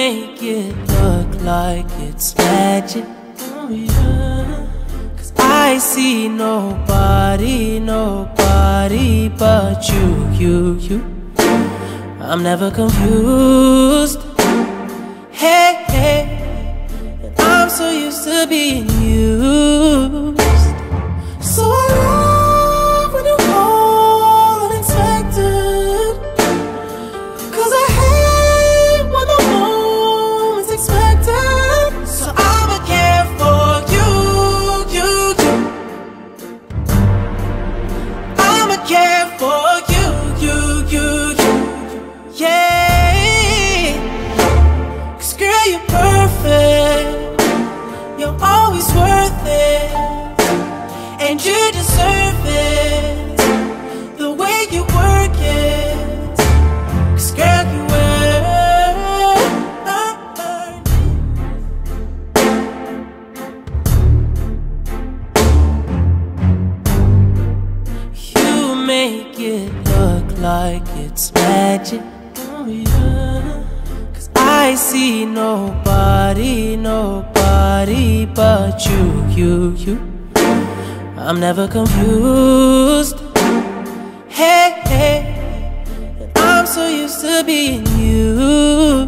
make it look like it's magic. Oh yeah. 'Cause I see nobody but you. I'm never confused. Hey, and I'm so used to being used. So I love when you call unexpected, 'cause I hate when the moment's expected. So I'ma care for you. I'ma care for you. Yeah, 'cause girl, you're perfect. You're always worth it, and you deserve it. The way you work it, 'cause girl, you make it look like it's magic. Oh yeah. 'Cause I see nobody but you. I'm never confused. Hey, and I'm so used to being used.